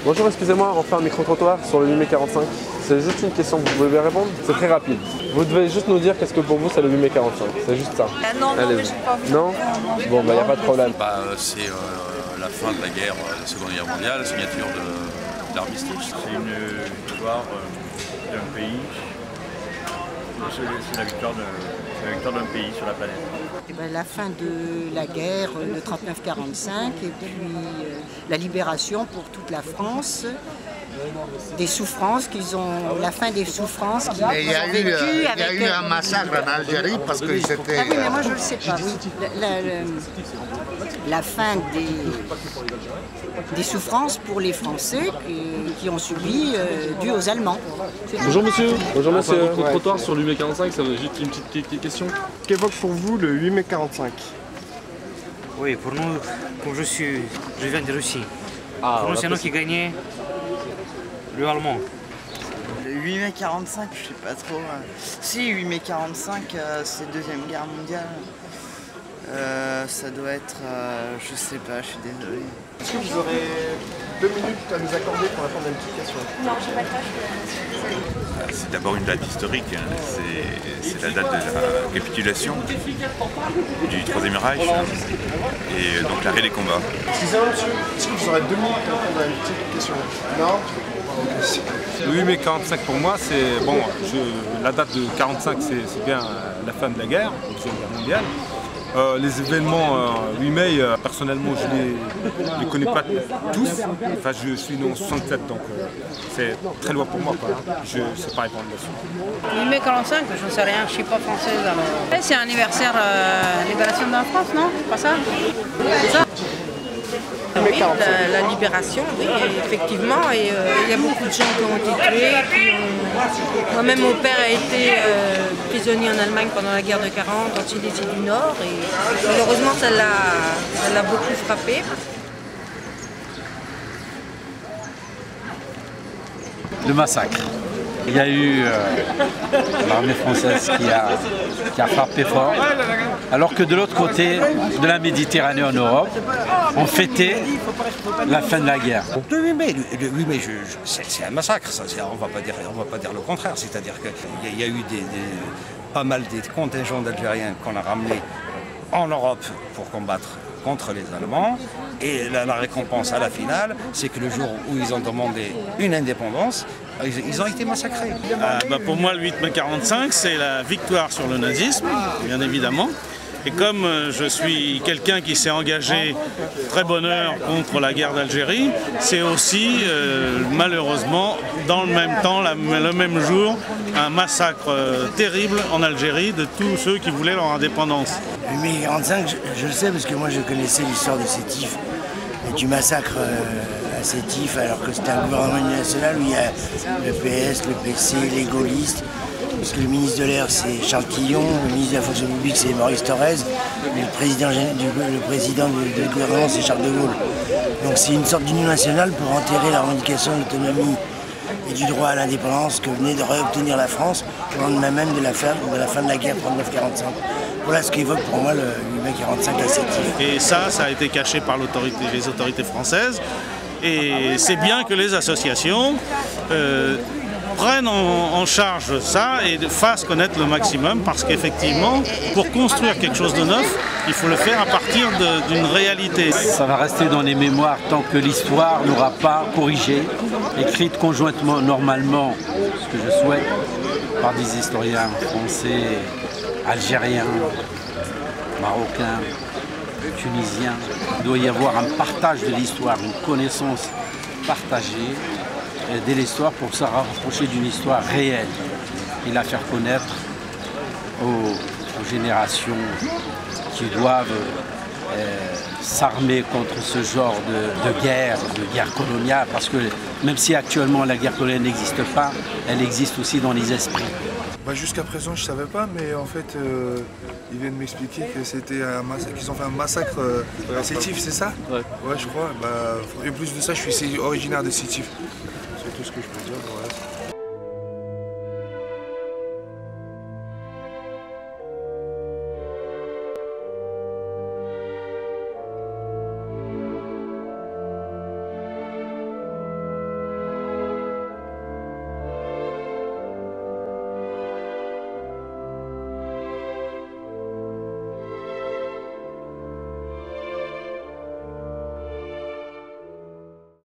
Bonjour, excusez-moi, on fait un micro-trottoir sur le 8 mai 45. C'est juste une question, vous pouvez répondre? C'est très rapide. Vous devez juste nous dire qu'est-ce que pour vous c'est le 8 mai 45. C'est juste ça. Non, mais je sais pas. Non? Bon, bah il n'y a pas de problème. C'est la fin de la guerre, la Seconde Guerre mondiale, la signature de l'armistice. C'est une victoire d'un pays. C'est la victoire d'un pays sur la planète. Et ben, la fin de la guerre, le 39-45, et puis la libération pour toute la France, des souffrances qu'ils ont, la fin des souffrances qu'ils ont vécues. Il y a eu un massacre en Algérie parce que c'était... Ah oui, mais moi je ne le sais pas. La fin des souffrances pour les Français qui ont subi dues aux Allemands. Bonjour monsieur. Bonjour monsieur. Enfin, votre trottoir sur le 8 mai 45, ça va juste une petite question. Qu'évoque pour vous le 8 mai 45? Oui, pour nous, comme je viens de Russie. Pour nous, c'est nous qui gagnons le allemand. Le 8 mai 45, je sais pas trop. Si, 8 mai 45, c'est Deuxième Guerre mondiale. Ça doit être... je sais pas, je suis désolé. Est-ce que vous aurez 2 minutes à nous accorder pour répondre à une petite question? Non, je sais pas quoi. C'est d'abord une date historique, hein. C'est la date de la capitulation du Troisième Reich et donc l'arrêt des combats. Excusez-moi monsieur, est-ce que vous aurez 2 minutes pour répondre à une petite question? Non? Le 8 mai 45 pour moi, c'est bon. La date de 45, c'est bien la fin de la guerre, la Deuxième Guerre mondiale. Les événements 8 mai, personnellement, je ne les connais pas tous. Enfin, je suis né en 67, donc c'est très loin pour moi. Je ne sais pas répondre là-dessus. 8 mai 45, je ne sais rien, je ne suis pas française alors. C'est anniversaire libération de la France, non? Pas ça? C'est ça? Oui, la libération, oui, effectivement, et il y a beaucoup de gens qui ont été tués. Moi-même, mon père a été prisonnier en Allemagne pendant la guerre de 40, en Silésie du Nord, et malheureusement, ça l'a beaucoup frappé. Le massacre. Il y a eu l'armée française qui a frappé fort, alors que de l'autre côté de la Méditerranée en Europe, on fêtait la fin de la guerre. Le 8 mai, c'est un massacre, ça, on va pas dire le contraire, c'est-à-dire qu'il y a eu pas mal des contingents d'Algériens qu'on a ramenés en Europe pour combattre contre les Allemands, et la récompense à la finale, c'est que le jour où ils ont demandé une indépendance, ils ont été massacrés. Pour moi, le 8 mai 45, c'est la victoire sur le nazisme, bien évidemment. Et comme je suis quelqu'un qui s'est engagé très bonne heure contre la guerre d'Algérie, c'est aussi malheureusement dans le même temps, le même jour, un massacre terrible en Algérie de tous ceux qui voulaient leur indépendance. 8 mai 45, je le sais parce que moi je connaissais l'histoire de Sétif et du massacre à Sétif, alors que c'était un gouvernement national où il y a le PS, le PC, les gaullistes. Parce que le ministre de l'Air c'est Charles Tillon, le ministre de la fonction publique c'est Maurice Thorez, le président du gouvernement c'est Charles de Gaulle. Donc c'est une sorte d'union nationale pour enterrer la revendication de l'autonomie et du droit à l'indépendance que venait de réobtenir la France au lendemain même de la fin de la guerre 39-45. Voilà ce qu'évoque pour moi le 8 mai 45 à Sétif. Et ça a été caché par les autorités françaises. Et c'est bien que les associations prennent en charge ça et fassent connaître le maximum, parce qu'effectivement, pour construire quelque chose de neuf, il faut le faire à partir d'une réalité. Ça va rester dans les mémoires tant que l'histoire n'aura pas corrigé, écrite conjointement, normalement, ce que je souhaite, par des historiens français, algériens, marocains, tunisiens. Il doit y avoir un partage de l'histoire, une connaissance partagée de l'histoire pour se rapprocher d'une histoire réelle et la faire connaître aux générations qui doivent s'armer contre ce genre de guerre coloniale, parce que même si actuellement la guerre coloniale n'existe pas, elle existe aussi dans les esprits. Jusqu'à présent je ne savais pas, mais en fait ils viennent m'expliquer que c'était un massacre, qu'ils ont fait un massacre à Sétif, c'est ça? Ouais, je crois. Et plus de ça, je suis originaire de Sétif. C'est tout ce que je peux dire. Voilà.